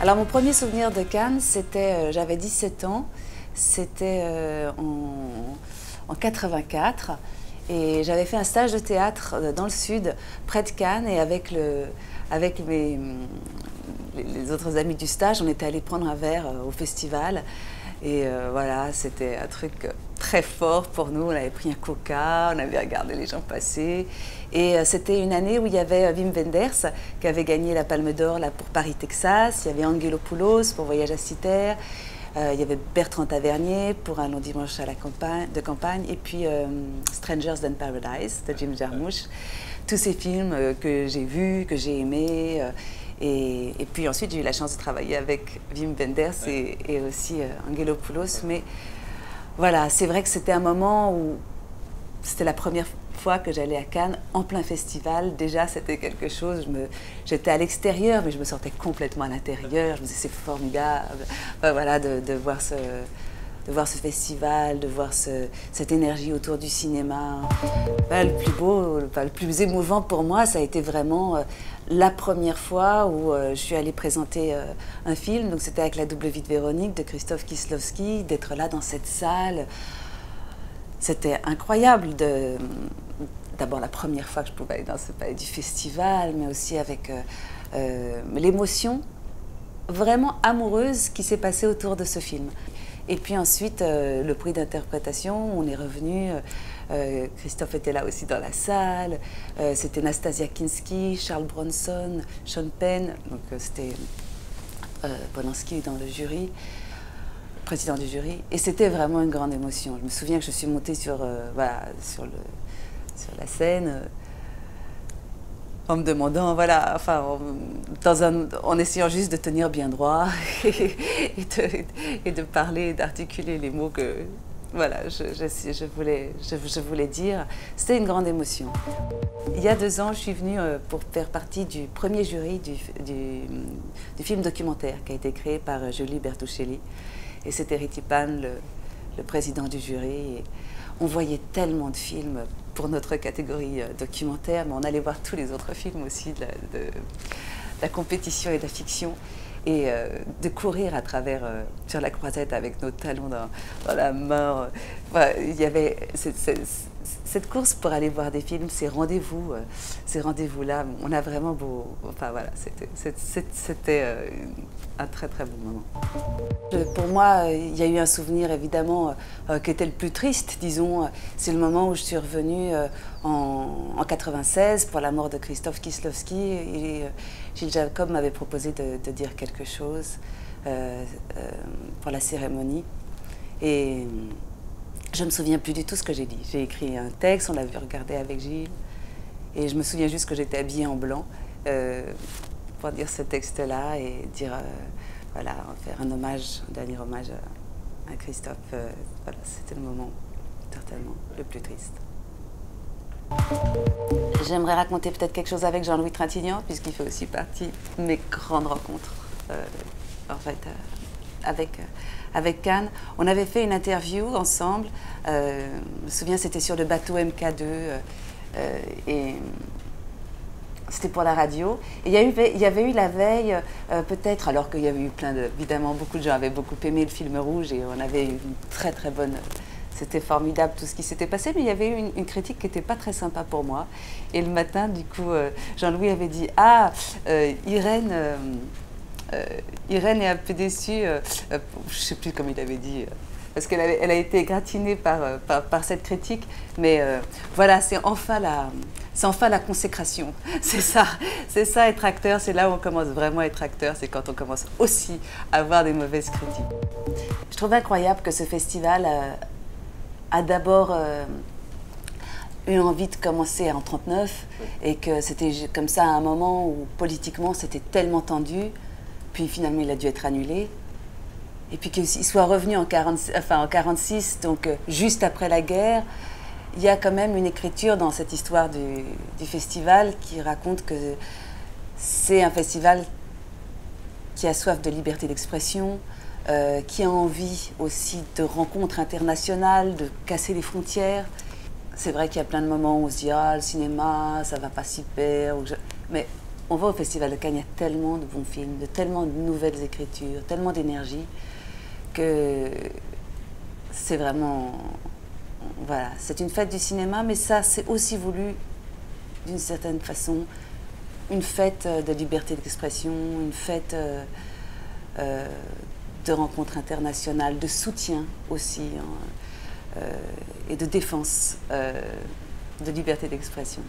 Alors mon premier souvenir de Cannes, c'était, j'avais 17 ans, c'était en 84 et j'avais fait un stage de théâtre dans le sud, près de Cannes, et avec les autres amis du stage, on était allés prendre un verre au festival. Et voilà, c'était un truc très fort pour nous. On avait pris un coca, on avait regardé les gens passer. Et c'était une année où il y avait Wim Wenders qui avait gagné la Palme d'Or là, pour Paris, Texas. Il y avait Angelopoulos pour Voyage à Cythère. Il y avait Bertrand Tavernier pour Un long dimanche à la campagne, de campagne. Et puis Strangers Than Paradise de Jim Jarmusch. Tous ces films que j'ai vus, que j'ai aimés. Et puis ensuite, j'ai eu la chance de travailler avec Wim Wenders et aussi Angelopoulos. Mais voilà, c'est vrai que c'était un moment où c'était la première fois que j'allais à Cannes en plein festival. Déjà, c'était quelque chose. J'étais à l'extérieur, mais je me sentais complètement à l'intérieur. Je me disais, c'est formidable. Enfin, voilà, de voir ce festival, de voir cette énergie autour du cinéma. Le plus beau, le plus émouvant pour moi, ça a été vraiment la première fois où je suis allée présenter un film. Donc c'était avec La double vie de Véronique de Krzysztof Kieślowski, d'être là dans cette salle. C'était incroyable. D'abord la première fois que je pouvais aller dans ce palais du festival, mais aussi avec l'émotion vraiment amoureuse qui s'est passée autour de ce film. Et puis ensuite, le prix d'interprétation, on est revenu. Christophe était là aussi dans la salle. C'était Nastasia Kinski, Charles Bronson, Sean Penn. Donc c'était Polanski dans le jury, président du jury. Et c'était vraiment une grande émotion. Je me souviens que je suis montée sur la scène. En me demandant, voilà, enfin, en essayant juste de tenir bien droit et de parler, d'articuler les mots que, voilà, je voulais dire. C'était une grande émotion. Il y a 2 ans, je suis venue pour faire partie du premier jury du film documentaire qui a été créé par Julie Bertuccelli. Et c'était Riti Pan, le président du jury. Et on voyait tellement de films pour notre catégorie documentaire, mais on allait voir tous les autres films aussi de la compétition et de la fiction. Et de courir à travers, sur la croisette avec nos talons dans la main. Voilà, il y avait cette course pour aller voir des films, ces rendez-vous-là, on a vraiment beau... Enfin voilà, c'était un très très bon moment. Pour moi, il y a eu un souvenir évidemment qui était le plus triste, disons. C'est le moment où je suis revenue en 96 pour la mort de Krzysztof Kieślowski. Et Gilles Jacob m'avait proposé de dire quelque chose pour la cérémonie. Et je ne me souviens plus du tout ce que j'ai dit. J'ai écrit un texte, on l'a vu regarder avec Gilles. Et je me souviens juste que j'étais habillée en blanc pour dire ce texte-là et dire, voilà, faire un dernier hommage à Christophe. Voilà, c'était le moment certainement le plus triste. J'aimerais raconter peut-être quelque chose avec Jean-Louis Trintignant, puisqu'il fait aussi partie de mes grandes rencontres, en fait, avec Cannes. On avait fait une interview ensemble, je me souviens c'était sur le bateau MK2, et c'était pour la radio. Et il y avait eu la veille, peut-être, alors qu'il y avait eu évidemment beaucoup de gens avaient beaucoup aimé le film Rouge et on avait eu une très très bonne... C'était formidable tout ce qui s'était passé, mais il y avait eu une critique qui n'était pas très sympa pour moi. Et le matin, du coup, Jean-Louis avait dit « Ah, Irène est un peu déçue, je ne sais plus comment il avait dit, parce qu'elle a été égratignée par cette critique, mais voilà, c'est enfin la consécration. C'est ça être acteur, c'est là où on commence vraiment à être acteur, c'est quand on commence aussi à avoir des mauvaises critiques. Je trouve incroyable que ce festival a d'abord eu envie de commencer en 1939 et que c'était comme ça à un moment où politiquement c'était tellement tendu, puis finalement il a dû être annulé. Et puis qu'il soit revenu en 1946, donc juste après la guerre. Il y a quand même une écriture dans cette histoire du festival qui raconte que c'est un festival qui a soif de liberté d'expression, qui a envie aussi de rencontres internationales, de casser les frontières. C'est vrai qu'il y a plein de moments où on se dit « Ah, le cinéma, ça va pas si super ». Mais on va au Festival de Cannes, il y a tellement de bons films, de tellement de nouvelles écritures, tellement d'énergie, que c'est vraiment... Voilà, c'est une fête du cinéma, mais ça, c'est aussi voulu, d'une certaine façon, une fête de liberté d'expression, une fête de rencontres internationales, de soutien aussi, hein, et de défense de liberté d'expression.